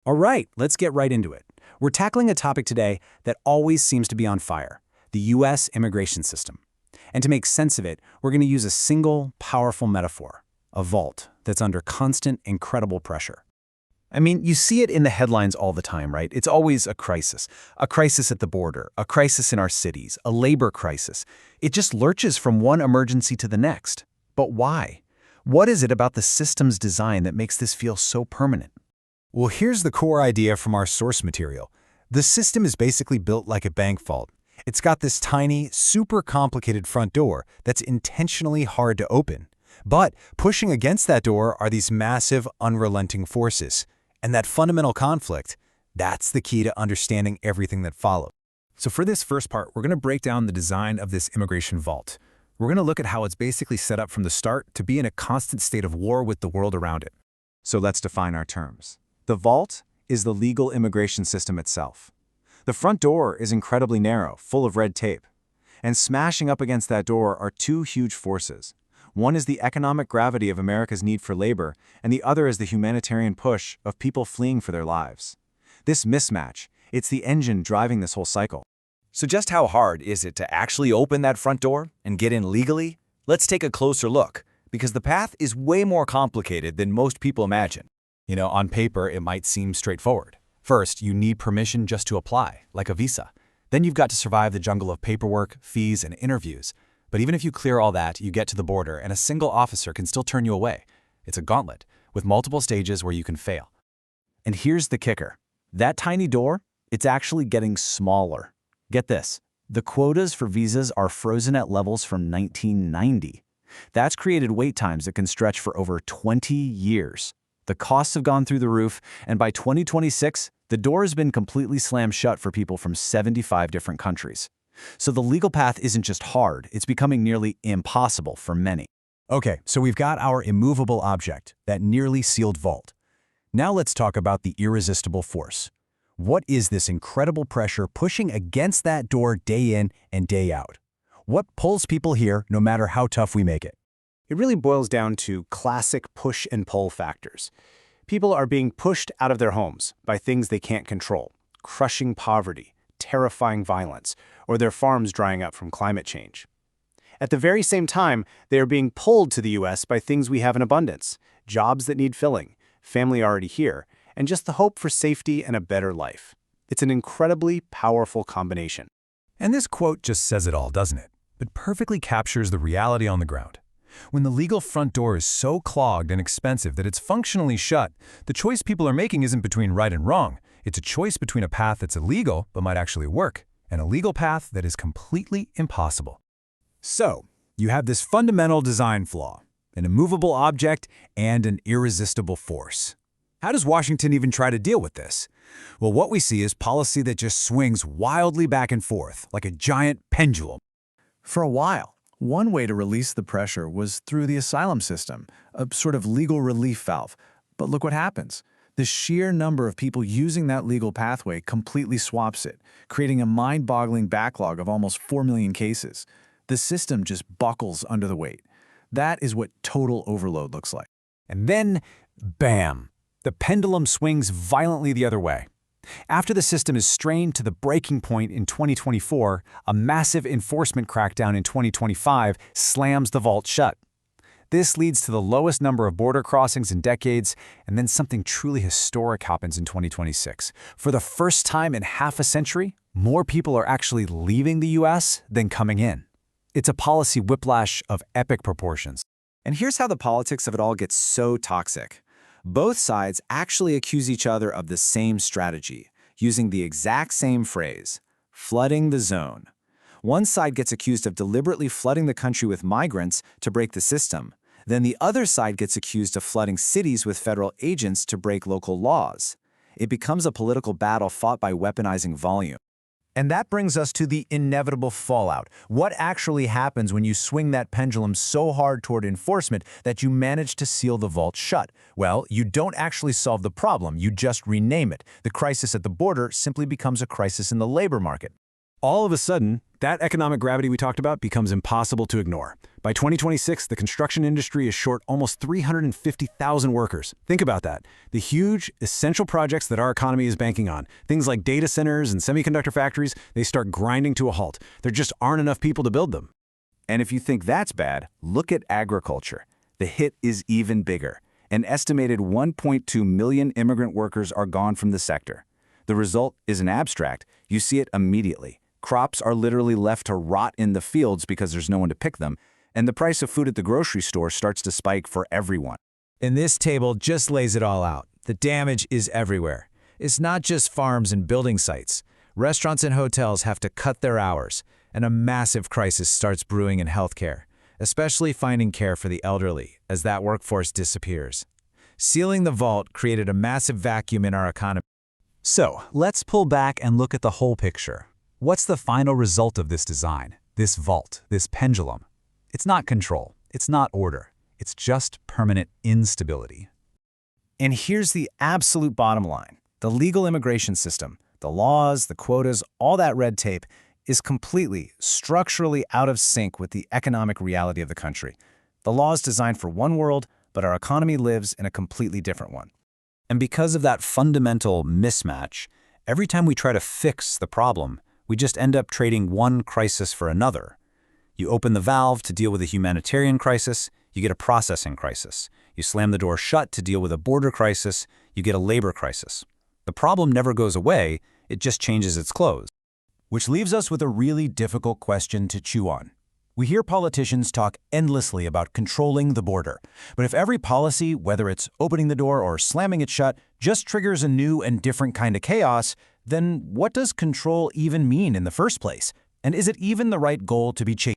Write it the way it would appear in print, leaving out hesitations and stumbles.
All right, let's get right into it. We're tackling a topic today that always seems to be on fire, the U.S. immigration system. And to make sense of it, we're going to use a single, powerful metaphor, a vault that's under constant, incredible pressure. I mean, you see it in the headlines all the time, right? It's always a crisis at the border, a crisis in our cities, a labor crisis. It just lurches from one emergency to the next. But why? What is it about the system's design that makes this feel so permanent? Well, here's the core idea from our source material. The system is basically built like a bank vault. It's got this tiny, super complicated front door that's intentionally hard to open. But pushing against that door are these massive, unrelenting forces. And that fundamental conflict, that's the key to understanding everything that follows. So for this first part, we're going to break down the design of this immigration vault. We're going to look at how it's basically set up from the start to be in a constant state of war with the world around it. So let's define our terms. The vault is the legal immigration system itself. The front door is incredibly narrow, full of red tape. And smashing up against that door are two huge forces. One is the economic gravity of America's need for labor, and the other is the humanitarian push of people fleeing for their lives. This mismatch, it's the engine driving this whole cycle. So just how hard is it to actually open that front door and get in legally? Let's take a closer look, because the path is way more complicated than most people imagine. You know, on paper, it might seem straightforward. First, you need permission just to apply, like a visa. Then you've got to survive the jungle of paperwork, fees, and interviews. But even if you clear all that, you get to the border, and a single officer can still turn you away. It's a gauntlet, with multiple stages where you can fail. And here's the kicker. That tiny door, it's actually getting smaller. Get this, the quotas for visas are frozen at levels from 1990. That's created wait times that can stretch for over 20 years. The costs have gone through the roof, and by 2026, the door has been completely slammed shut for people from 75 different countries. So the legal path isn't just hard, it's becoming nearly impossible for many. Okay, so we've got our immovable object, that nearly sealed vault. Now let's talk about the irresistible force. What is this incredible pressure pushing against that door day in and day out? What pulls people here no matter how tough we make it? It really boils down to classic push and pull factors. People are being pushed out of their homes by things they can't control, crushing poverty, terrifying violence, or their farms drying up from climate change. At the very same time, they are being pulled to the U.S. by things we have in abundance, jobs that need filling, family already here, and just the hope for safety and a better life. It's an incredibly powerful combination. And this quote just says it all, doesn't it? It perfectly captures the reality on the ground. When the legal front door is so clogged and expensive that it's functionally shut, the choice people are making isn't between right and wrong. It's a choice between a path that's illegal but might actually work, and a legal path that is completely impossible. So, you have this fundamental design flaw, an immovable object and an irresistible force. How does Washington even try to deal with this? Well, what we see is policy that just swings wildly back and forth, like a giant pendulum. For a while, one way to release the pressure was through the asylum system, a sort of legal relief valve. But look what happens. The sheer number of people using that legal pathway completely swaps it, creating a mind-boggling backlog of almost 4 million cases. The system just buckles under the weight. That is what total overload looks like. And then, bam, the pendulum swings violently the other way. After the system is strained to the breaking point in 2024, a massive enforcement crackdown in 2025 slams the vault shut. This leads to the lowest number of border crossings in decades, and then something truly historic happens in 2026. For the first time in half a century, more people are actually leaving the U.S. than coming in. It's a policy whiplash of epic proportions. And here's how the politics of it all gets so toxic. Both sides actually accuse each other of the same strategy, using the exact same phrase, flooding the zone. One side gets accused of deliberately flooding the country with migrants to break the system. Then the other side gets accused of flooding cities with federal agents to break local laws. It becomes a political battle fought by weaponizing volume. And that brings us to the inevitable fallout. What actually happens when you swing that pendulum so hard toward enforcement that you manage to seal the vault shut? Well, you don't actually solve the problem, you just rename it. The crisis at the border simply becomes a crisis in the labor market. All of a sudden, that economic gravity we talked about becomes impossible to ignore. By 2026, the construction industry is short almost 350,000 workers. Think about that. The huge, essential projects that our economy is banking on, things like data centers and semiconductor factories, they start grinding to a halt. There just aren't enough people to build them. And if you think that's bad, look at agriculture. The hit is even bigger. An estimated 1.2 million immigrant workers are gone from the sector. The result isn't abstract. You see it immediately. Crops are literally left to rot in the fields because there's no one to pick them, and the price of food at the grocery store starts to spike for everyone. And this table just lays it all out. The damage is everywhere. It's not just farms and building sites. Restaurants and hotels have to cut their hours, and a massive crisis starts brewing in healthcare, especially finding care for the elderly as that workforce disappears. Sealing the vault created a massive vacuum in our economy. So, let's pull back and look at the whole picture. What's the final result of this design, this vault, this pendulum? It's not control, it's not order, it's just permanent instability. And here's the absolute bottom line. The legal immigration system, the laws, the quotas, all that red tape is completely, structurally out of sync with the economic reality of the country. The law is designed for one world, but our economy lives in a completely different one. And because of that fundamental mismatch, every time we try to fix the problem, we just end up trading one crisis for another. You open the valve to deal with a humanitarian crisis, you get a processing crisis. You slam the door shut to deal with a border crisis, you get a labor crisis. The problem never goes away, it just changes its clothes. Which leaves us with a really difficult question to chew on. We hear politicians talk endlessly about controlling the border. But if every policy, whether it's opening the door or slamming it shut, just triggers a new and different kind of chaos, then what does control even mean in the first place? And is it even the right goal to be chasing?